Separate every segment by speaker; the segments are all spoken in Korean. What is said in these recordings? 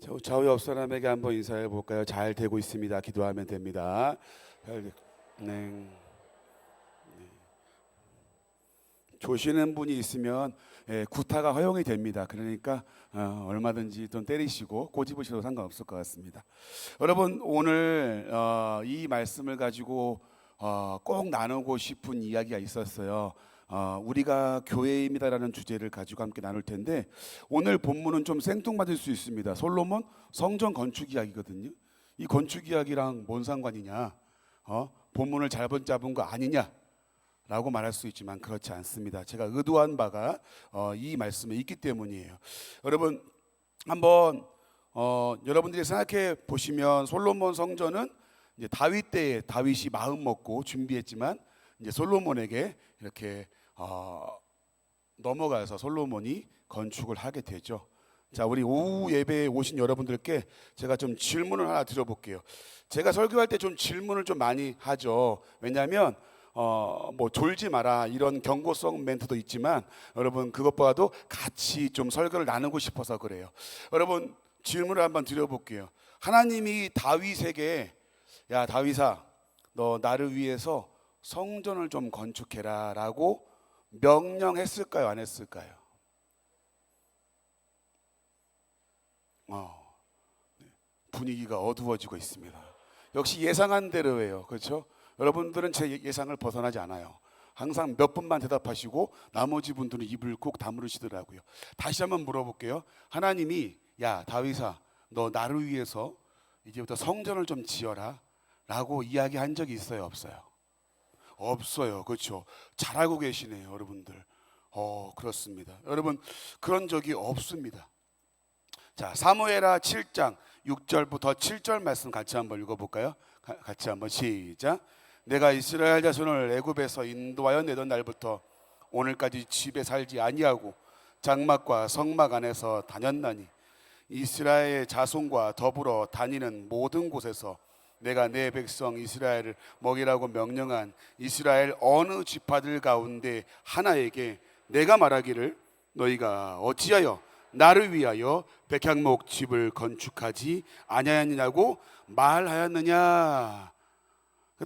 Speaker 1: 좌우 옆 사람에게 한번 인사해 볼까요? 잘 되고 있습니다. 기도하면 됩니다. 네. 조시는 분이 있으면 구타가 허용이 됩니다. 그러니까 얼마든지 좀 때리시고 꼬집으셔도 상관없을 것 같습니다. 여러분 오늘 이 말씀을 가지고 꼭 나누고 싶은 이야기가 있었어요. 우리가 교회입니다라는 주제를 가지고 함께 나눌 텐데 오늘 본문은 좀 생뚱맞을 수 있습니다. 솔로몬 성전 건축 이야기거든요. 이 건축 이야기랑 뭔 상관이냐? 본문을 잘못 잡은 거 아니냐? 라고 말할 수 있지만 그렇지 않습니다. 제가 의도한 바가 이 말씀에 있기 때문이에요. 여러분 한번 여러분들이 생각해 보시면 솔로몬 성전은 이제 다윗 때에 다윗이 마음 먹고 준비했지만 이제 솔로몬에게 이렇게 넘어가서 솔로몬이 건축을 하게 되죠. 자, 우리 오후 예배에 오신 여러분들께 제가 좀 질문을 하나 드려볼게요. 제가 설교할 때 좀 질문을 좀 많이 하죠. 왜냐하면 뭐 졸지 마라 이런 경고성 멘트도 있지만 여러분 그것보다도 같이 좀 설교를 나누고 싶어서 그래요. 여러분 질문을 한번 드려볼게요. 하나님이 다윗에게 야 다윗아 너 나를 위해서 성전을 좀 건축해라 라고 명령했을까요? 안 했을까요? 분위기가 어두워지고 있습니다. 역시 예상한 대로예요. 그렇죠? 여러분들은 제 예상을 벗어나지 않아요. 항상 몇 분만 대답하시고 나머지 분들은 입을 꼭 다물으시더라고요. 다시 한번 물어볼게요. 하나님이 야 다윗아 너 나를 위해서 이제부터 성전을 좀 지어라 라고 이야기한 적이 있어요? 없어요? 없어요. 그렇죠? 잘 알고 계시네요 여러분들. 그렇습니다. 여러분 그런 적이 없습니다. 자 사무엘하 7장 6절부터 7절 말씀 같이 한번 읽어볼까요? 같이 한번 시작. 내가 이스라엘 자손을 애굽에서 인도하여 내던 날부터 오늘까지 집에 살지 아니하고 장막과 성막 안에서 다녔나니 이스라엘 자손과 더불어 다니는 모든 곳에서 내가 내 백성 이스라엘을 먹이라고 명령한 이스라엘 어느 지파들 가운데 하나에게 내가 말하기를 너희가 어찌하여 나를 위하여 백향목 집을 건축하지 아니하였느냐고 말하였느냐.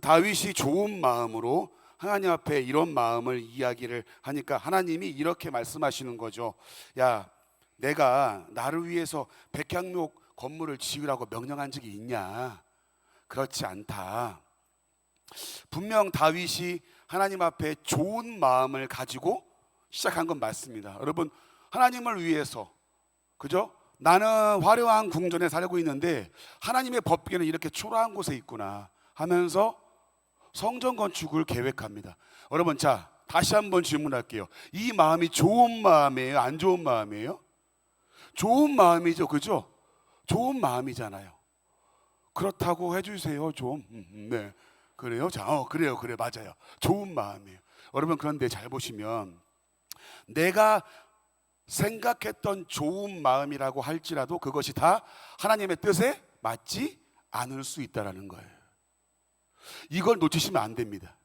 Speaker 1: 다윗이 좋은 마음으로 하나님 앞에 이런 마음을 이야기를 하니까 하나님이 이렇게 말씀하시는 거죠. 야 내가 나를 위해서 백향목 건물을 지으라고 명령한 적이 있냐? 그렇지 않다. 분명 다윗이 하나님 앞에 좋은 마음을 가지고 시작한 건 맞습니다. 여러분 하나님을 위해서 그죠? 나는 화려한 궁전에 살고 있는데 하나님의 법궤는 이렇게 초라한 곳에 있구나 하면서 성전 건축을 계획합니다. 여러분 자 다시 한번 질문할게요. 이 마음이 좋은 마음이에요? 안 좋은 마음이에요? 좋은 마음이죠. 그죠? 좋은 마음이잖아요. 그렇다고 해주세요 좀. 네 그래요? 자 그래요 그래 맞아요. 좋은 마음이에요. 여러분 그런데 잘 보시면 내가 생각했던 좋은 마음이라고 할지라도 그것이 다 하나님의 뜻에 맞지 않을 수 있다는 거예요. 이걸 놓치시면 안 됩니다.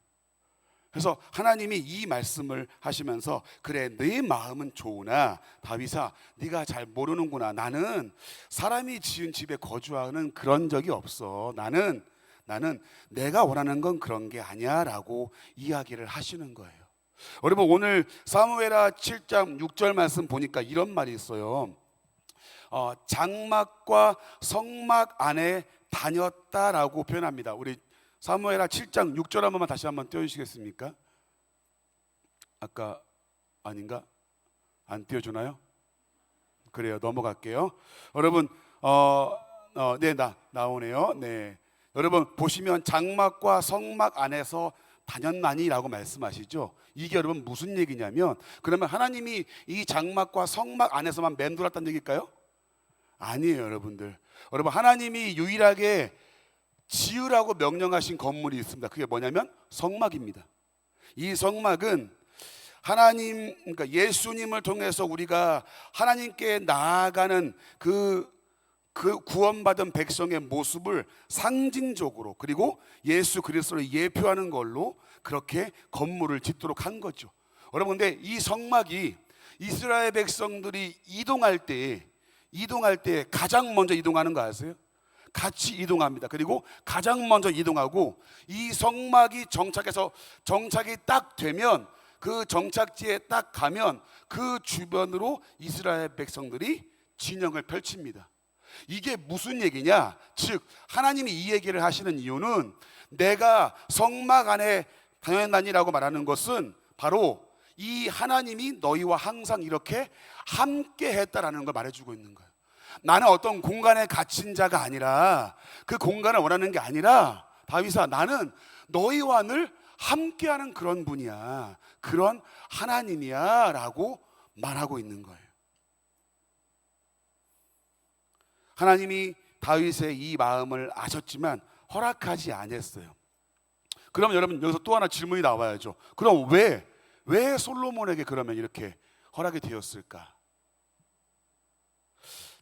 Speaker 1: 그래서 하나님이 이 말씀을 하시면서 그래 네 마음은 좋으나 다윗아 네가 잘 모르는구나. 나는 사람이 지은 집에 거주하는 그런 적이 없어. 나는 내가 원하는 건 그런 게 아니야 라고 이야기를 하시는 거예요. 여러분 오늘 사무엘하 7장 6절 말씀 보니까 이런 말이 있어요. 장막과 성막 안에 다녔다라고 표현합니다. 우리 사무엘하 7장 6절 한 번만 다시 한번 띄워주시겠습니까? 아까 아닌가? 안 띄워주나요? 그래요 넘어갈게요. 여러분 네 나오네요. 네 여러분 보시면 장막과 성막 안에서 다녔나니라고 말씀하시죠. 이게 여러분 무슨 얘기냐면 그러면 하나님이 이 장막과 성막 안에서만 맴돌았다는 얘기일까요? 아니에요 여러분들. 여러분 하나님이 유일하게 지으라고 명령하신 건물이 있습니다. 그게 뭐냐면 성막입니다. 이 성막은 하나님 그러니까 예수님을 통해서 우리가 하나님께 나아가는 그 구원받은 백성의 모습을 상징적으로 그리고 예수 그리스도를 예표하는 걸로 그렇게 건물을 짓도록 한 거죠. 여러분 근데 이 성막이 이스라엘 백성들이 이동할 때 이동할 때 가장 먼저 이동하는 거 아세요? 같이 이동합니다. 그리고 가장 먼저 이동하고 이 성막이 정착이 딱 되면 그 정착지에 딱 가면 그 주변으로 이스라엘 백성들이 진영을 펼칩니다. 이게 무슨 얘기냐? 즉 하나님이 이 얘기를 하시는 이유는 내가 성막 안에 다녔나니라고 말하는 것은 바로 이 하나님이 너희와 항상 이렇게 함께 했다라는 걸 말해주고 있는 거예요. 나는 어떤 공간에 갇힌 자가 아니라, 그 공간을 원하는 게 아니라, 다윗아, 나는 너희와 늘 함께하는 그런 분이야, 그런 하나님이야 라고 말하고 있는 거예요. 하나님이 다윗의 이 마음을 아셨지만 허락하지 않았어요. 그럼 여러분 여기서 또 하나 질문이 나와야죠. 그럼 왜 솔로몬에게 그러면 이렇게 허락이 되었을까?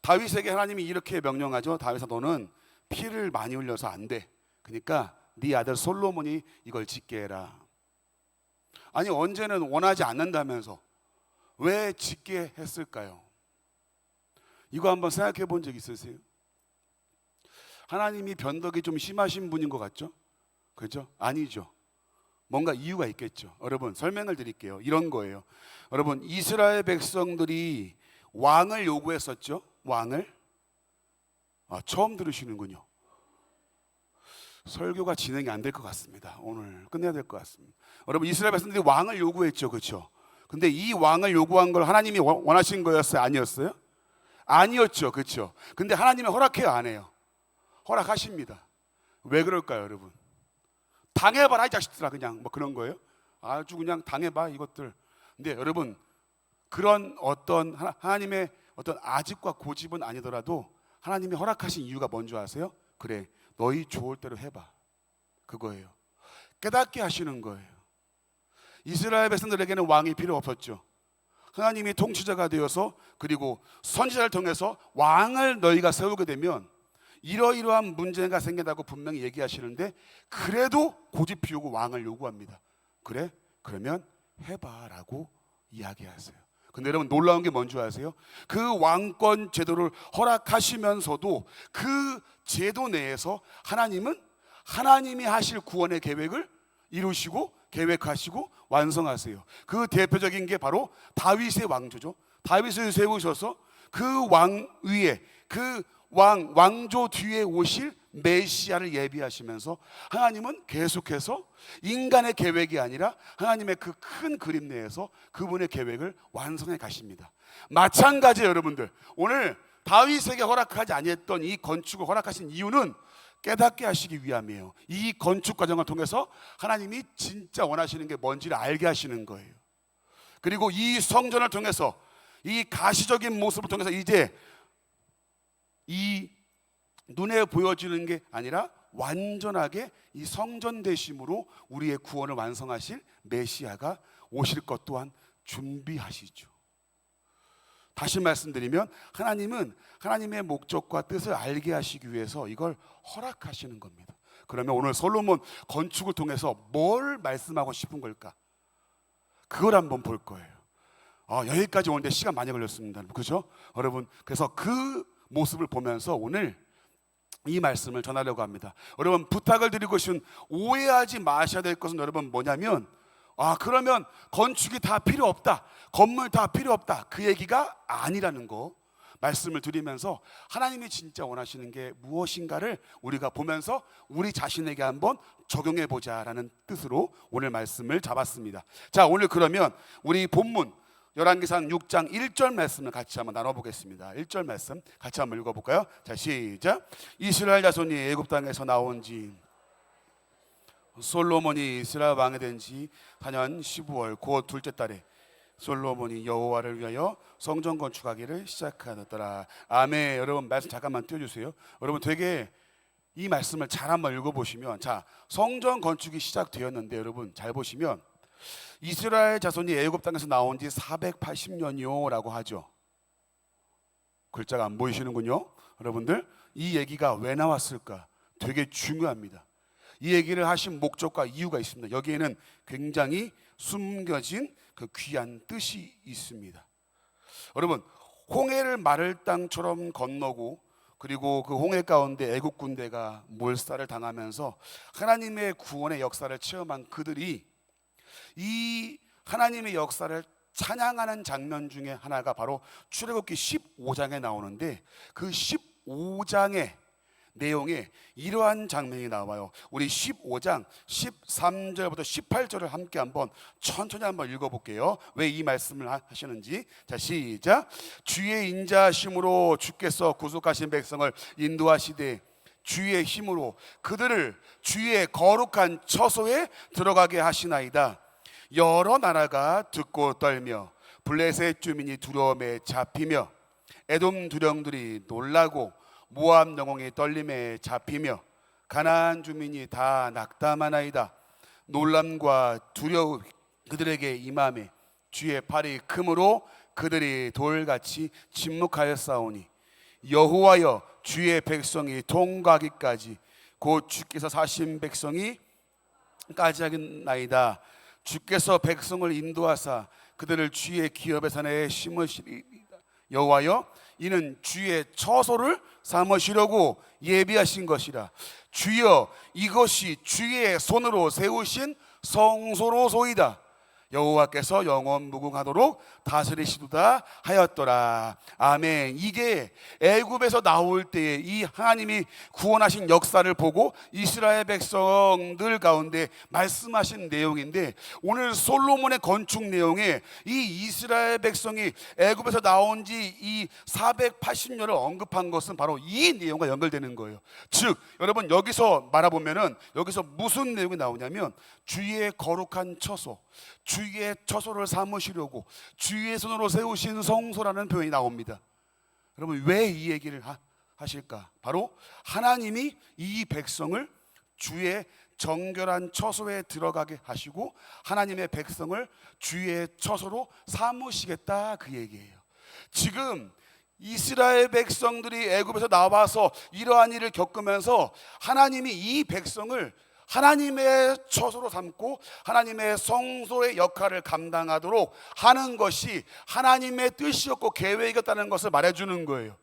Speaker 1: 다윗에게 하나님이 이렇게 명령하죠. 다윗아, 너는 피를 많이 흘려서 안 돼. 그러니까 네 아들 솔로몬이 이걸 짓게 해라. 아니, 언제는 원하지 않는다면서 왜 짓게 했을까요? 이거 한번 생각해 본 적 있으세요? 하나님이 변덕이 좀 심하신 분인 것 같죠? 그렇죠? 아니죠. 뭔가 이유가 있겠죠. 여러분 설명을 드릴게요. 이런 거예요. 여러분 이스라엘 백성들이 왕을 요구했었죠. 왕을. 처음 들으시는군요. 설교가 진행이 안 될 것 같습니다. 오늘 끝내야 될 것 같습니다. 여러분 이스라엘 백성들이 왕을 요구했죠. 그렇죠? 근데 이 왕을 요구한 걸 하나님이 원하신 거였어요? 아니었어요? 아니었죠. 그렇죠? 근데 하나님이 허락해요? 안 해요? 허락하십니다. 왜 그럴까요, 여러분? 당해봐라 이 자식들아, 그냥 뭐 그런 거예요? 아주 그냥 당해봐 이것들. 근데 여러분 그런 어떤 하나님의 어떤 아집과 고집은 아니더라도 하나님이 허락하신 이유가 뭔지 아세요? 그래, 너희 좋을 대로 해봐, 그거예요. 깨닫게 하시는 거예요. 이스라엘 백성들에게는 왕이 필요 없었죠. 하나님이 통치자가 되어서 그리고 선지자를 통해서 왕을 너희가 세우게 되면 이러이러한 문제가 생긴다고 분명히 얘기하시는데 그래도 고집 피우고 왕을 요구합니다. 그래? 그러면 해봐라고 이야기하세요. 근데 여러분 놀라운 게 뭔지 아세요? 그 왕권 제도를 허락하시면서도 그 제도 내에서 하나님은 하나님이 하실 구원의 계획을 이루시고 계획하시고 완성하세요. 그 대표적인 게 바로 다윗의 왕조죠. 다윗을 세우셔서 그 왕 위에 그 왕조 뒤에 오실 메시아를 예비하시면서 하나님은 계속해서 인간의 계획이 아니라 하나님의 그 큰 그림 내에서 그분의 계획을 완성해 가십니다. 마찬가지예요. 여러분들 오늘 다윗에게 허락하지 아니했던 이 건축을 허락하신 이유는 깨닫게 하시기 위함이에요. 이 건축 과정을 통해서 하나님이 진짜 원하시는 게 뭔지를 알게 하시는 거예요. 그리고 이 성전을 통해서 이 가시적인 모습을 통해서 이제 이 눈에 보여지는 게 아니라 완전하게 이 성전 되심으로 우리의 구원을 완성하실 메시아가 오실 것 또한 준비하시죠. 다시 말씀드리면 하나님은 하나님의 목적과 뜻을 알게 하시기 위해서 이걸 허락하시는 겁니다. 그러면 오늘 솔로몬 건축을 통해서 뭘 말씀하고 싶은 걸까? 그걸 한번 볼 거예요. 여기까지 오는데 시간 많이 걸렸습니다. 그죠? 여러분 그래서 그 모습을 보면서 오늘 이 말씀을 전하려고 합니다. 여러분 부탁을 드리고 싶은, 오해하지 마셔야 될 것은 여러분 뭐냐면 그러면 건축이 다 필요 없다, 건물 다 필요 없다, 그 얘기가 아니라는 거 말씀을 드리면서 하나님이 진짜 원하시는 게 무엇인가를 우리가 보면서 우리 자신에게 한번 적용해 보자라는 뜻으로 오늘 말씀을 잡았습니다. 자, 오늘 그러면 우리 본문 열왕기상 6장 1절 말씀을 같이 한번 나눠보겠습니다. 1절 말씀 같이 한번 읽어볼까요? 자, 시작. 이스라엘 자손이 애굽 땅에서 나온 지 솔로몬이 이스라엘 왕이 된 지 4년 15월 곧 둘째 달에 솔로몬이 여호와를 위하여 성전 건축하기를 시작하였더라. 아멘. 여러분 말씀 잠깐만 띄워주세요. 여러분 되게 이 말씀을 잘 한번 읽어보시면, 자, 성전 건축이 시작되었는데 여러분 잘 보시면 이스라엘 자손이 애굽 땅에서 나온 지 480년이요 라고 하죠. 글자가 안 보이시는군요. 여러분들 이 얘기가 왜 나왔을까? 되게 중요합니다. 이 얘기를 하신 목적과 이유가 있습니다. 여기에는 굉장히 숨겨진 그 귀한 뜻이 있습니다. 여러분 홍해를 마를 땅처럼 건너고, 그리고 그 홍해 가운데 애국 군대가 몰살을 당하면서 하나님의 구원의 역사를 체험한 그들이 이 하나님의 역사를 찬양하는 장면 중에 하나가 바로 출애굽기 15장에 나오는데, 그 15장의 내용에 이러한 장면이 나와요. 우리 15장 13절부터 18절을 함께 한번 천천히 한번 읽어볼게요. 왜 이 말씀을 하시는지. 자, 시작. 주의 인자하심으로 주께서 구속하신 백성을 인도하시되 주의 힘으로 그들을 주의 거룩한 처소에 들어가게 하시나이다. 여러 나라가 듣고 떨며 블레셋 주민이 두려움에 잡히며 에돔 두령들이 놀라고 모압 영웅이 떨림에 잡히며 가나안 주민이 다 낙담하나이다. 놀람과 두려움 그들에게 임함에 주의 팔이 크므로 그들이 돌같이 침묵하였사오니 여호와여 주의 백성이 통과하기까지 곧 주께서 사신 백성이 까지하겠나이다. 주께서 백성을 인도하사 그들을 주의 기업의 산에 심으시리이다. 여호와여 이는 주의 처소를 삼으시려고 예비하신 것이라. 주여 이것이 주의 손으로 세우신 성소로소이다. 여호와께서 영원 무궁하도록 다스리시도다 하였더라. 아멘. 이게 애굽에서 나올 때에 이 하나님이 구원하신 역사를 보고 이스라엘 백성들 가운데 말씀하신 내용인데, 오늘 솔로몬의 건축 내용에 이 이스라엘 백성이 애굽에서 나온 지 이 480년을 언급한 것은 바로 이 내용과 연결되는 거예요. 즉 여러분, 여기서 말해보면은 여기서 무슨 내용이 나오냐면 주의 거룩한 처소, 주의 처소를 삼으시려고 주의 손으로 세우신 성소라는 표현이 나옵니다. 여러분, 왜 이 얘기를 하실까? 바로 하나님이 이 백성을 주의 정결한 처소에 들어가게 하시고 하나님의 백성을 주의 처소로 삼으시겠다, 그 얘기예요. 지금 이스라엘 백성들이 애굽에서 나와서 이러한 일을 겪으면서 하나님이 이 백성을 하나님의 처소로 삼고 하나님의 성소의 역할을 감당하도록 하는 것이 하나님의 뜻이었고 계획이었다는 것을 말해주는 거예요.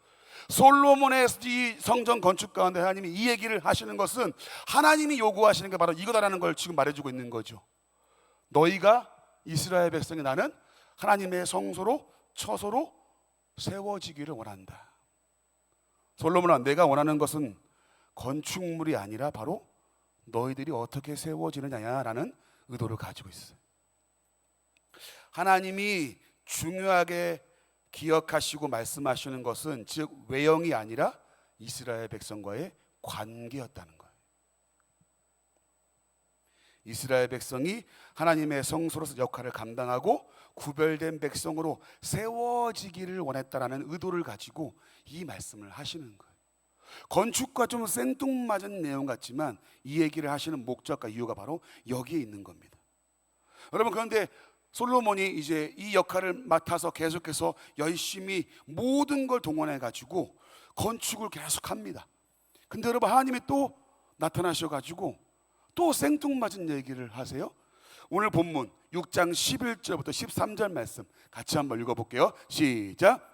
Speaker 1: 솔로몬의 이 성전 건축 가운데 하나님이 이 얘기를 하시는 것은 하나님이 요구하시는 게 바로 이거다라는 걸 지금 말해주고 있는 거죠. 너희가 이스라엘 백성이 나는 하나님의 성소로 처소로 세워지기를 원한다. 솔로몬아, 내가 원하는 것은 건축물이 아니라 바로 너희들이 어떻게 세워지느냐라는 의도를 가지고 있어요. 하나님이 중요하게 기억하시고 말씀하시는 것은 즉 외형이 아니라 이스라엘 백성과의 관계였다는 거예요. 이스라엘 백성이 하나님의 성소로서 역할을 감당하고 구별된 백성으로 세워지기를 원했다라는 의도를 가지고 이 말씀을 하시는 거예요. 건축과 좀 생뚱맞은 내용 같지만 이 얘기를 하시는 목적과 이유가 바로 여기에 있는 겁니다. 여러분, 그런데 솔로몬이 이제 이 역할을 맡아서 계속해서 열심히 모든 걸 동원해 가지고 건축을 계속합니다. 근데 여러분, 하나님이 또 나타나셔 가지고 또 생뚱맞은 얘기를 하세요. 오늘 본문 6장 11절부터 13절 말씀 같이 한번 읽어볼게요. 시작.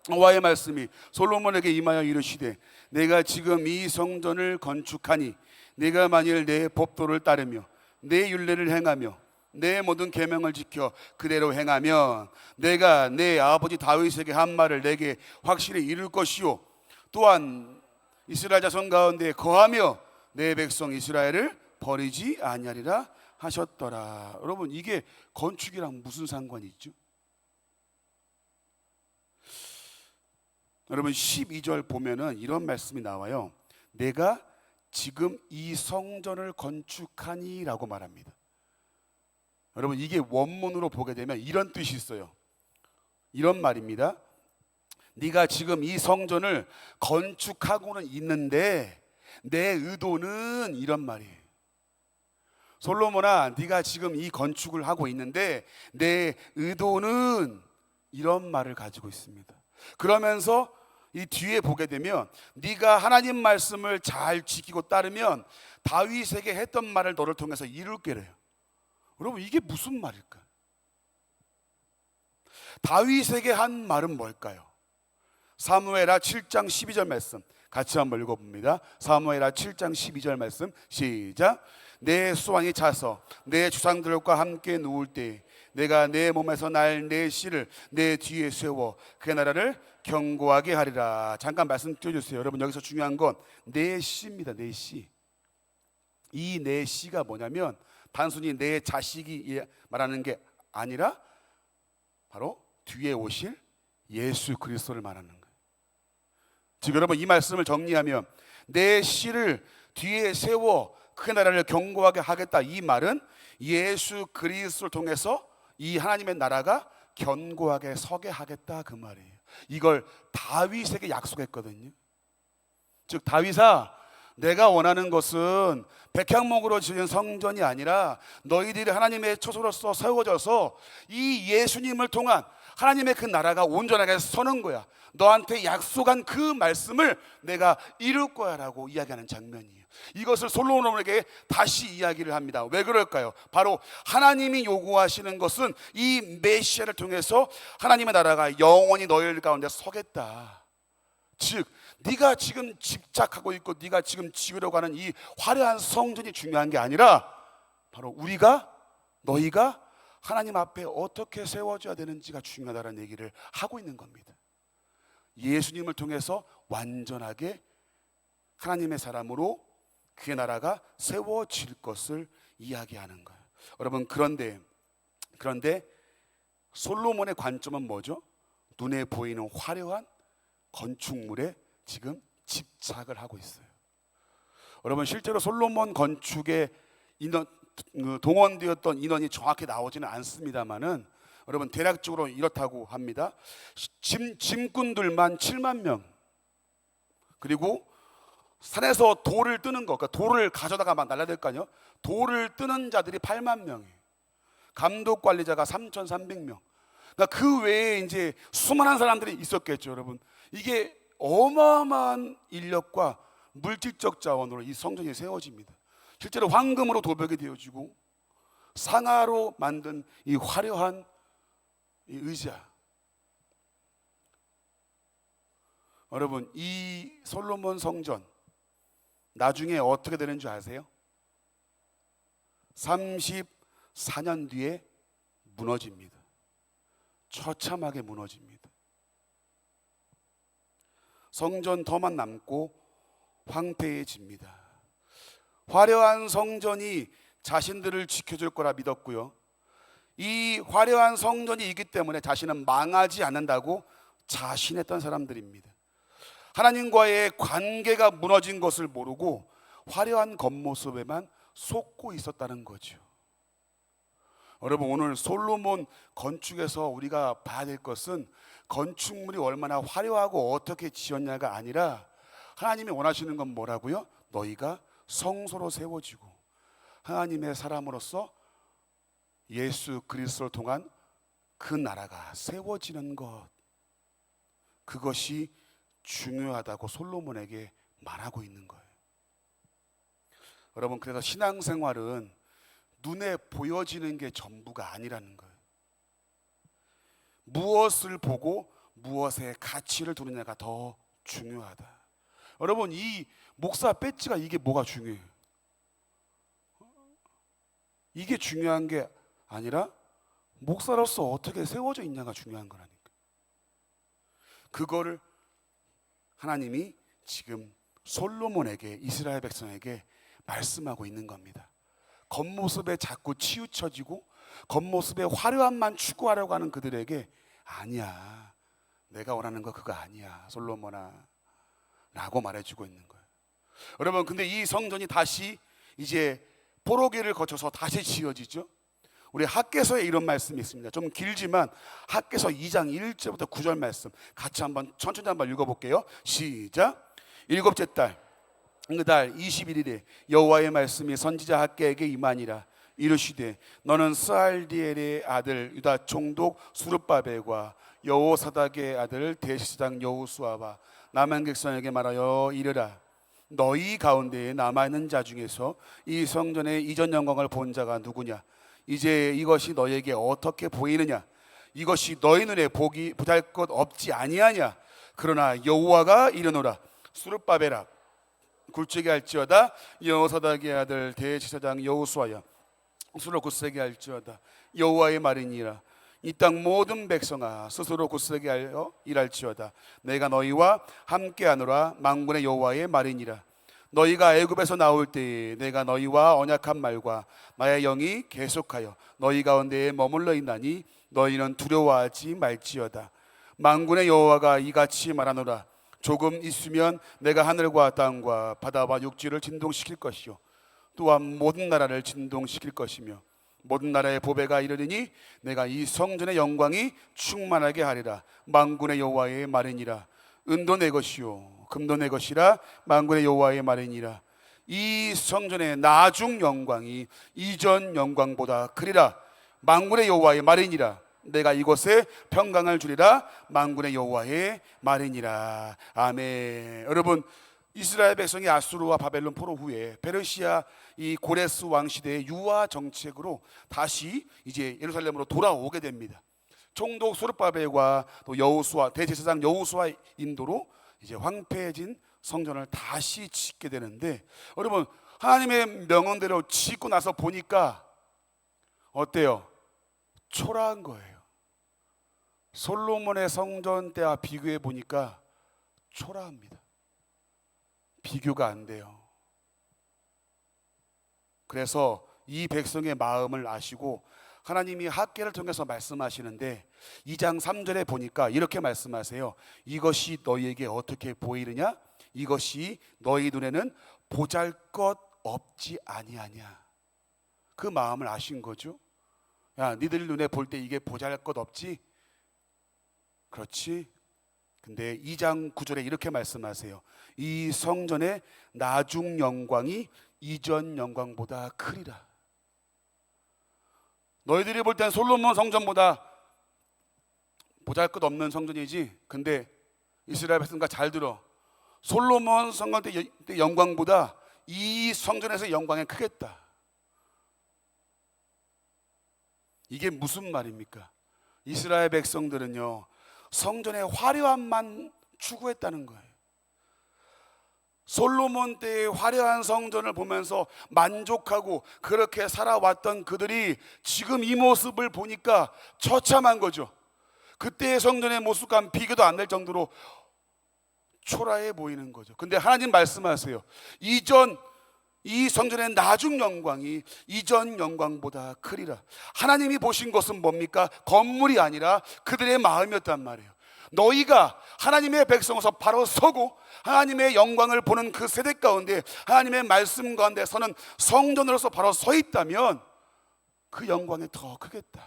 Speaker 1: 여호와의 말씀이 솔로몬에게 임하여 이르시되 내가 지금 이 성전을 건축하니 내가 만일 내 법도를 따르며 내 율례를 행하며 내 모든 계명을 지켜 그대로 행하면 내가 내 아버지 다윗에게 한 말을 내게 확실히 이룰 것이요 또한 이스라엘 자손 가운데 거하며 내 백성 이스라엘을 버리지 아니하리라 하셨더라. 여러분, 이게 건축이랑 무슨 상관이 있죠? 여러분, 12절 보면은 이런 말씀이 나와요. 내가 지금 이 성전을 건축하니 라고 말합니다. 여러분, 이게 원문으로 보게 되면 이런 뜻이 있어요. 이런 말입니다. 네가 지금 이 성전을 건축하고는 있는데 내 의도는 이런 말이에요. 솔로몬아, 네가 지금 이 건축을 하고 있는데 내 의도는 이런 말을 가지고 있습니다. 그러면서 이 뒤에 보게 되면 네가 하나님 말씀을 잘 지키고 따르면 다윗에게 했던 말을 너를 통해서 이룰게래요. 여러분, 이게 무슨 말일까요? 다윗에게 한 말은 뭘까요? 사무엘하 7장 12절 말씀 같이 한번 읽어봅니다. 사무엘하 7장 12절 말씀 시작. 내 수완이 차서 내 주상들과 함께 누울 때 내가 내 몸에서 날 내 씨를 내 뒤에 세워 그 나라를 견고하게 하리라. 잠깐 말씀 띄워주세요. 여러분, 여기서 중요한 건 내 씨입니다. 내 씨. 이 내 씨가 뭐냐면 단순히 내 자식이 말하는 게 아니라 바로 뒤에 오실 예수 그리스도를 말하는 거예요. 즉 여러분, 이 말씀을 정리하면 내 씨를 뒤에 세워 그 나라를 견고하게 하겠다, 이 말은 예수 그리스도를 통해서 이 하나님의 나라가 견고하게 서게 하겠다, 그 말이에요. 이걸 다윗에게 약속했거든요. 즉 다윗아, 내가 원하는 것은 백향목으로 지은 성전이 아니라 너희들이 하나님의 처소로서 세워져서 이 예수님을 통한 하나님의 그 나라가 온전하게 서는 거야. 너한테 약속한 그 말씀을 내가 이룰 거야 라고 이야기하는 장면이에요. 이것을 솔로몬에게 다시 이야기를 합니다. 왜 그럴까요? 바로 하나님이 요구하시는 것은 이 메시아를 통해서 하나님의 나라가 영원히 너희들 가운데 서겠다. 즉 네가 지금 집착하고 있고 네가 지금 지으려고 하는 이 화려한 성전이 중요한 게 아니라 바로 너희가 하나님 앞에 어떻게 세워져야 되는지가 중요하다는 얘기를 하고 있는 겁니다. 예수님을 통해서 완전하게 하나님의 사람으로 그의 나라가 세워질 것을 이야기하는 거예요. 여러분, 그런데 솔로몬의 관점은 뭐죠? 눈에 보이는 화려한 건축물에 지금 집착을 하고 있어요. 여러분, 실제로 솔로몬 건축에 동원되었던 인원이 정확히 나오지는 않습니다만은 여러분, 대략적으로 이렇다고 합니다. 짐꾼들만 7만 명, 그리고 산에서 돌을 뜨는 거, 그러니까 돌을 가져다가 막 날라야 될 거 아니에요. 돌을 뜨는 자들이 8만 명이에요. 감독 관리자가 3,300명. 그러니까 그 외에 이제 수많은 사람들이 있었겠죠, 여러분. 이게 어마어마한 인력과 물질적 자원으로 이 성전이 세워집니다. 실제로 황금으로 도벽이 되어지고 상아로 만든 이 화려한 이 의자. 여러분, 이 솔로몬 성전 나중에 어떻게 되는 줄 아세요? 34년 뒤에 무너집니다. 처참하게 무너집니다. 성전 터만 남고 황폐해집니다. 화려한 성전이 자신들을 지켜줄 거라 믿었고요, 이 화려한 성전이 있기 때문에 자신은 망하지 않는다고 자신했던 사람들입니다. 하나님과의 관계가 무너진 것을 모르고 화려한 겉모습에만 속고 있었다는 거죠. 여러분, 오늘 솔로몬 건축에서 우리가 봐야 될 것은 건축물이 얼마나 화려하고 어떻게 지었냐가 아니라 하나님이 원하시는 건 뭐라고요? 너희가 성소로 세워지고 하나님의 사람으로서 예수 그리스도를 통한 그 나라가 세워지는 것, 그것이 중요하다고 솔로몬에게 말하고 있는 거예요. 여러분, 그래서 신앙생활은 눈에 보여지는 게 전부가 아니라는 거예요. 무엇을 보고 무엇의 가치를 두느냐가 더 중요하다. 여러분, 이 목사 배지가 이게 뭐가 중요해요? 이게 중요한 게 아니라 목사로서 어떻게 세워져 있냐가 중요한 거라니까. 그거를 하나님이 지금 솔로몬에게, 이스라엘 백성에게 말씀하고 있는 겁니다. 겉모습에 자꾸 치우쳐지고 겉모습의 화려함만 추구하려고 하는 그들에게 아니야, 내가 원하는 거 그거 아니야 솔로몬아 라고 말해주고 있는 거예요. 여러분, 근데 이 성전이 다시 이제 포로기를 거쳐서 다시 지어지죠. 우리 학개서에 이런 말씀이 있습니다. 좀 길지만 학개서 2장 1절부터 9절 말씀 같이 한번 천천히 한번 읽어볼게요. 시작. 일곱째 달 그 달 21일에 여호와의 말씀이 선지자 학개에게 임하니라. 이르시되 너는 스알디엘의 아들 유다 총독 수룹바벨과 여호사닥의 아들 대제사장 여호수아와 남은 백성에게 말하여 이르라. 너희 가운데에 남아있는 자 중에서 이 성전의 이전 영광을 본 자가 누구냐? 이제 이것이 너희에게 어떻게 보이느냐? 이것이 너희 눈에 보잘것 없지 아니하냐? 그러나 여호와가 이르노라. 수르바벨아 굴지게 할지어다. 여호사닥의 아들 대제사장 여호수아여 스스로 굳세게 할지어다. 여호와의 말이니라. 이 땅 모든 백성아 스스로 굳세게 하여 일할지어다. 내가 너희와 함께하노라. 만군의 여호와의 말이니라. 너희가 애굽에서 나올 때에 내가 너희와 언약한 말과 나의 영이 계속하여 너희 가운데에 머물러 있나니 너희는 두려워하지 말지어다. 만군의 여호와가 이같이 말하노라. 조금 있으면 내가 하늘과 땅과 바다와 육지를 진동시킬 것이요 또한 모든 나라를 진동시킬 것이며 모든 나라의 보배가 이르리니 내가 이 성전의 영광이 충만하게 하리라. 만군의 여호와의 말이니라. 은도 내 것이요 금도 내 것이라. 만군의 여호와의 말이니라. 이 성전의 나중 영광이 이전 영광보다 크리라. 만군의 여호와의 말이니라. 내가 이곳에 평강을 주리라. 만군의 여호와의 말이니라. 아멘. 여러분, 이스라엘 백성이 아수르와 바벨론 포로 후에 페르시아 이 고레스 왕 시대의 유화 정책으로 다시 이제 예루살렘으로 돌아오게 됩니다. 총독 소르바벨과 또 여호수아 대제사장 여호수아 인도로 이제 황폐해진 성전을 다시 짓게 되는데, 여러분 하나님의 명언대로 짓고 나서 보니까 어때요? 초라한 거예요. 솔로몬의 성전 때와 비교해 보니까 초라합니다. 비교가 안 돼요. 그래서 이 백성의 마음을 아시고 하나님이 학개를 통해서 말씀하시는데 2장 3절에 보니까 이렇게 말씀하세요. 이것이 너희에게 어떻게 보이느냐? 이것이 너희 눈에는 보잘것 없지 아니하냐. 그 마음을 아신 거죠. 야, 니들 눈에 볼 때 이게 보잘것 없지? 그렇지? 근데 2장 9절에 이렇게 말씀하세요. 이 성전의 나중 영광이 이전 영광보다 크리라. 너희들이 볼 땐 솔로몬 성전보다 보잘것없는 성전이지, 근데 이스라엘 백성과 잘 들어. 솔로몬 성전 때 영광보다 이 성전에서 영광이 크겠다. 이게 무슨 말입니까? 이스라엘 백성들은요 성전의 화려함만 추구했다는 거예요. 솔로몬 때의 화려한 성전을 보면서 만족하고 그렇게 살아왔던 그들이 지금 이 모습을 보니까 처참한 거죠. 그때의 성전의 모습과 비교도 안 될 정도로 초라해 보이는 거죠. 근데 하나님 말씀하세요. 이 성전의 나중 영광이 이전 영광보다 크리라. 하나님이 보신 것은 뭡니까? 건물이 아니라 그들의 마음이었단 말이에요. 너희가 하나님의 백성으로서 바로 서고 하나님의 영광을 보는 그 세대 가운데 하나님의 말씀 가운데 서는 성전으로서 바로 서 있다면 그 영광이 더 크겠다.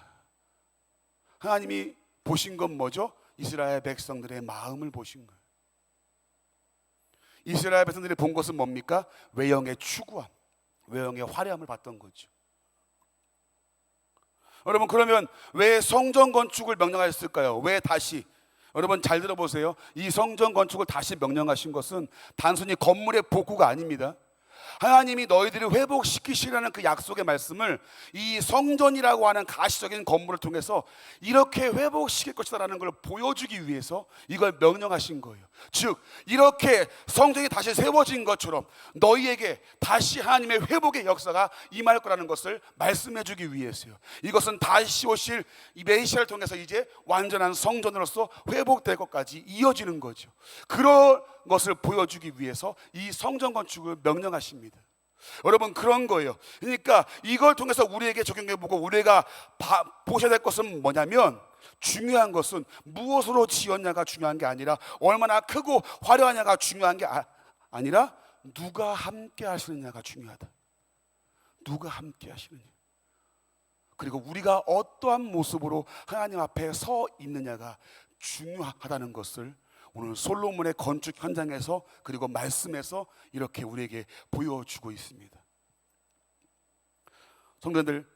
Speaker 1: 하나님이 보신 건 뭐죠? 이스라엘 백성들의 마음을 보신 거예요. 이스라엘 백성들이 본 것은 뭡니까? 외형의 추구함, 외형의 화려함을 봤던 거죠. 여러분, 그러면 왜 성전 건축을 명령하셨을까요? 왜 다시? 여러분 잘 들어보세요. 이 성전 건축을 다시 명령하신 것은 단순히 건물의 복구가 아닙니다. 하나님이 너희들을 회복시키시라는 그 약속의 말씀을 이 성전이라고 하는 가시적인 건물을 통해서 이렇게 회복시킬 것이다라는 걸 보여주기 위해서 이걸 명령하신 거예요. 즉 이렇게 성전이 다시 세워진 것처럼 너희에게 다시 하나님의 회복의 역사가 임할 거라는 것을 말씀해 주기 위해서요. 이것은 다시 오실 이 메시아를 통해서 이제 완전한 성전으로서 회복될 것까지 이어지는 거죠. 그런 것을 보여주기 위해서 이 성전 건축을 명령하십니다. 여러분 그런 거예요. 그러니까 이걸 통해서 우리에게 적용해보고 우리가 보셔야 될 것은 뭐냐면, 중요한 것은 무엇으로 지었냐가 중요한 게 아니라 얼마나 크고 화려하냐가 중요한 게 아니라 누가 함께 하시느냐가 중요하다. 누가 함께 하시느냐, 그리고 우리가 어떠한 모습으로 하나님 앞에 서 있느냐가 중요하다는 것을 오늘 솔로몬의 건축 현장에서 그리고 말씀에서 이렇게 우리에게 보여주고 있습니다. 성도들,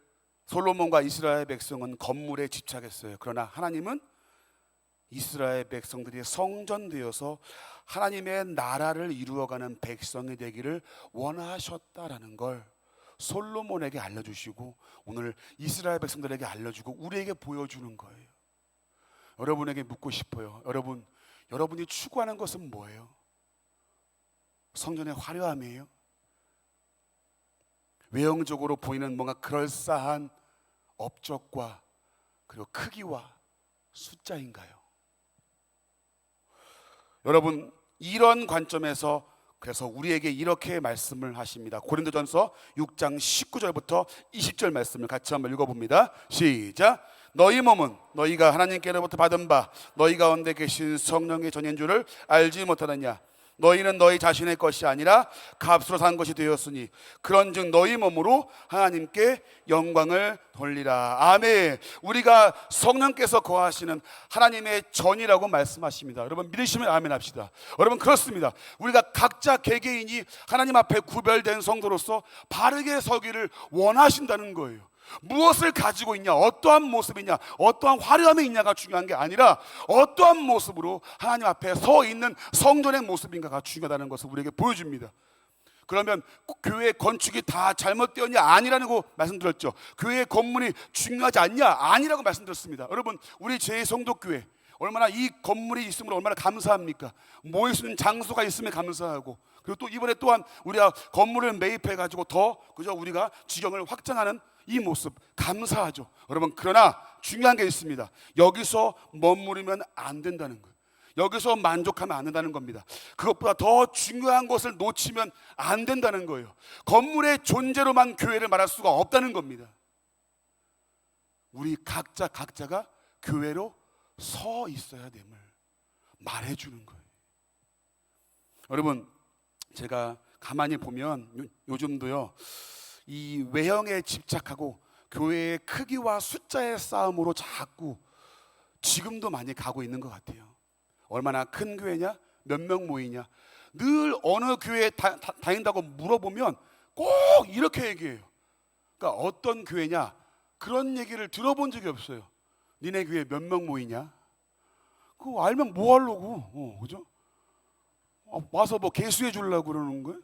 Speaker 1: 솔로몬과 이스라엘 백성은 건물에 집착했어요. 그러나 하나님은 이스라엘 백성들이 성전되어서 하나님의 나라를 이루어가는 백성이 되기를 원하셨다라는 걸 솔로몬에게 알려주시고 오늘 이스라엘 백성들에게 알려주고 우리에게 보여주는 거예요. 여러분에게 묻고 싶어요. 여러분 여러분이 추구하는 것은 뭐예요? 성전의 화려함이에요? 외형적으로 보이는 뭔가 그럴싸한 업적과 그리고 크기와 숫자인가요? 여러분, 이런 관점에서 그래서 우리에게 이렇게 말씀을 하십니다. 고린도전서 6장 19절부터 20절 말씀을 같이 한번 읽어봅니다. 시작. 너희 몸은 너희가 하나님께로부터 받은 바 너희 가운데 계신 성령의 전인 줄을 알지 못하느냐? 너희는 너희 자신의 것이 아니라 값으로 산 것이 되었으니 그런즉 너희 몸으로 하나님께 영광을 돌리라. 아멘. 우리가 성령께서 거하시는 하나님의 전이라고 말씀하십니다. 여러분 믿으시면 아멘 합시다. 여러분 그렇습니다. 우리가 각자 개개인이 하나님 앞에 구별된 성도로서 바르게 서기를 원하신다는 거예요. 무엇을 가지고 있냐, 어떠한 모습이냐, 어떠한 화려함이 있냐가 중요한 게 아니라 어떠한 모습으로 하나님 앞에 서 있는 성전의 모습인가가 중요하다는 것을 우리에게 보여줍니다. 그러면 교회 건축이 다 잘못되었냐? 아니라고 말씀드렸죠. 교회 건물이 중요하지 않냐? 아니라고 말씀드렸습니다. 여러분 우리 제2성도교회 얼마나 이 건물이 있으면 얼마나 감사합니까? 모일 수 있는 장소가 있으면 감사하고, 그리고 또 이번에 또한 우리가 건물을 매입해 가지고 더 그저 우리가 지경을 확장하는 이 모습 감사하죠. 여러분 그러나 중요한 게 있습니다. 여기서 머무르면 안 된다는 거예요. 여기서 만족하면 안 된다는 겁니다. 그것보다 더 중요한 것을 놓치면 안 된다는 거예요. 건물의 존재로만 교회를 말할 수가 없다는 겁니다. 우리 각자가 교회로 서 있어야 됨을 말해주는 거예요. 여러분 제가 가만히 보면 요즘도요 이 외형에 집착하고 교회의 크기와 숫자의 싸움으로 자꾸 지금도 많이 가고 있는 것 같아요. 얼마나 큰 교회냐? 몇 명 모이냐? 늘 어느 교회에 다닌다고 물어보면 꼭 이렇게 얘기해요. 그러니까 어떤 교회냐? 그런 얘기를 들어본 적이 없어요. 니네 교회 몇 명 모이냐? 그거 알면 뭐 하려고? 그죠? 와서 뭐 개수해 주려고 그러는 거예요?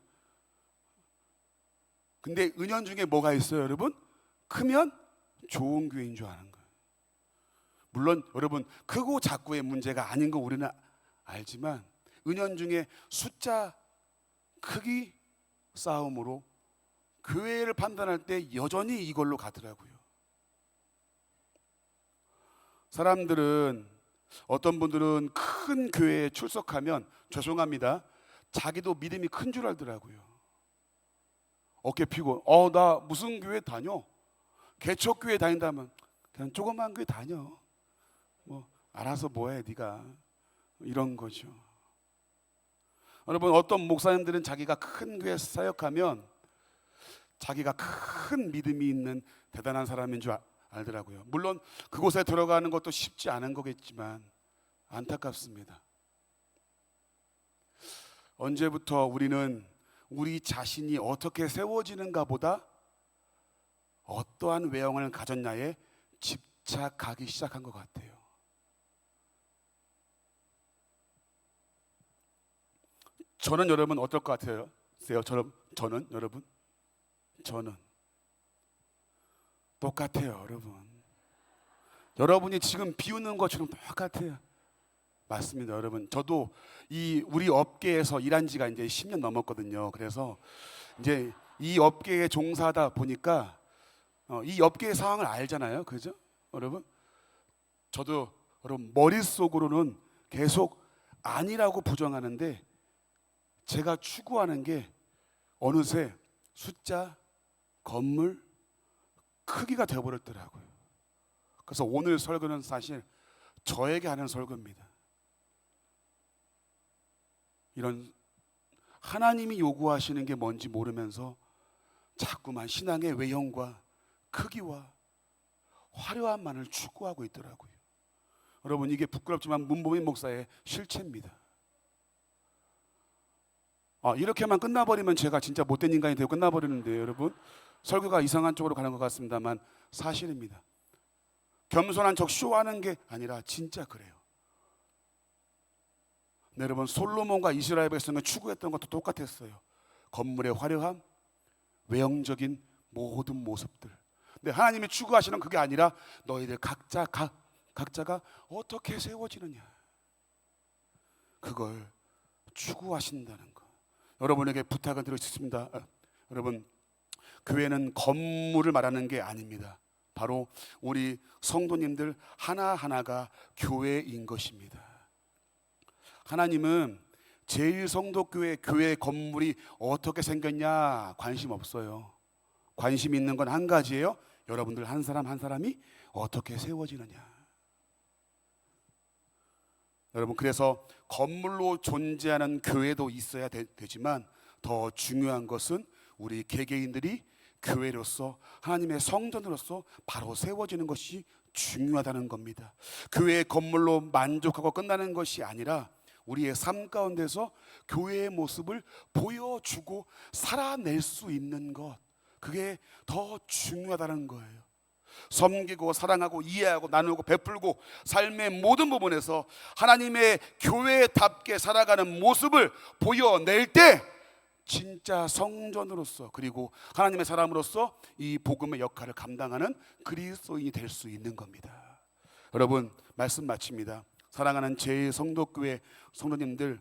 Speaker 1: 근데 은연중에 뭐가 있어요, 여러분? 크면 좋은 교회인 줄 아는 거예요. 물론 여러분 크고 작고의 문제가 아닌 거 우리는 알지만 은연중에 숫자, 크기 싸움으로 교회를 판단할 때 여전히 이걸로 가더라고요. 사람들은 어떤 분들은 큰 교회에 출석하면 죄송합니다. 자기도 믿음이 큰 줄 알더라고요. 어깨 피고 나 무슨 교회 다녀? 개척교회 다닌다면 그냥 조그만 교회 다녀. 뭐 알아서 뭐해 네가. 이런 거죠. 여러분 어떤 목사님들은 자기가 큰 교회에 사역하면 자기가 큰 믿음이 있는 대단한 사람인 줄 알더라고요. 물론 그곳에 들어가는 것도 쉽지 않은 거겠지만 안타깝습니다. 언제부터 우리는 우리 자신이 어떻게 세워지는가 보다 어떠한 외형을 가졌냐에 집착하기 시작한 것 같아요. 저는 여러분 어떨 것 같아요? 저는 여러분 저는 똑같아요. 여러분이 지금 비웃는 것처럼 똑같아요. 맞습니다, 여러분. 저도 우리 업계에서 일한 지가 이제 10년 넘었거든요. 그래서 이제 이 업계에 종사하다 보니까 이 업계의 상황을 알잖아요, 그죠, 여러분? 저도 여러분 머릿속으로는 계속 아니라고 부정하는데 제가 추구하는 게 어느새 숫자, 건물, 크기가 되어버렸더라고요. 그래서 오늘 설교는 사실 저에게 하는 설교입니다. 이런 하나님이 요구하시는 게 뭔지 모르면서 자꾸만 신앙의 외형과 크기와 화려함만을 추구하고 있더라고요. 여러분 이게 부끄럽지만 문보민 목사의 실체입니다. 이렇게만 끝나버리면 제가 진짜 못된 인간이 되고 끝나버리는데 여러분 설교가 이상한 쪽으로 가는 것 같습니다만 사실입니다. 겸손한 척 쇼하는 게 아니라 진짜 그래요. 네, 여러분 솔로몬과 이스라엘 백성이 추구했던 것도 똑같았어요. 건물의 화려함, 외형적인 모든 모습들. 근데 하나님이 추구하시는 그게 아니라 너희들 각자가 어떻게 세워지느냐. 그걸 추구하신다는 것. 여러분에게 부탁을 드리고 싶습니다. 여러분, 교회는 건물을 말하는 게 아닙니다. 바로 우리 성도님들 하나하나가 교회인 것입니다. 하나님은 제1성도교회 교회 건물이 어떻게 생겼냐 관심 없어요. 관심 있는 건 한 가지예요. 여러분들 한 사람 한 사람이 어떻게 세워지느냐. 여러분, 그래서 건물로 존재하는 교회도 있어야 되지만 더 중요한 것은 우리 개개인들이 교회로서 하나님의 성전으로서 바로 세워지는 것이 중요하다는 겁니다. 교회의 건물로 만족하고 끝나는 것이 아니라 우리의 삶 가운데서 교회의 모습을 보여주고 살아낼 수 있는 것, 그게 더 중요하다는 거예요. 섬기고 사랑하고 이해하고 나누고 베풀고 삶의 모든 부분에서 하나님의 교회답게 살아가는 모습을 보여낼 때 진짜 성전으로서 그리고 하나님의 사람으로서 이 복음의 역할을 감당하는 그리스도인이 될 수 있는 겁니다. 여러분, 말씀 마칩니다. 사랑하는 제1성도교회 성도님들,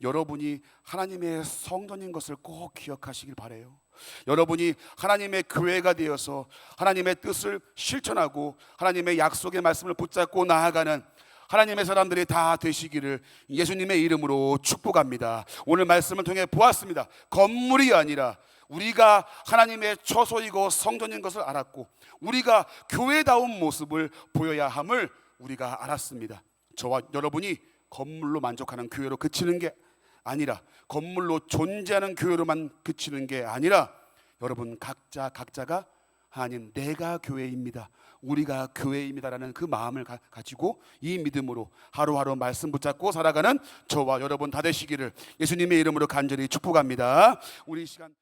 Speaker 1: 여러분이 하나님의 성전인 것을 꼭 기억하시길 바라요. 여러분이 하나님의 교회가 되어서 하나님의 뜻을 실천하고 하나님의 약속의 말씀을 붙잡고 나아가는 하나님의 사람들이 다 되시기를 예수님의 이름으로 축복합니다. 오늘 말씀을 통해 보았습니다. 건물이 아니라 우리가 하나님의 처소이고 성전인 것을 알았고 우리가 교회다운 모습을 보여야 함을 우리가 알았습니다. 저와 여러분이 건물로 만족하는 교회로 그치는 게 아니라, 건물로 존재하는 교회로만 그치는 게 아니라, 여러분 각자가 하나님, 내가 교회입니다, 우리가 교회입니다라는 그 마음을 가지고 이 믿음으로 하루하루 말씀 붙잡고 살아가는 저와 여러분 다 되시기를 예수님의 이름으로 간절히 축복합니다. 우리 시간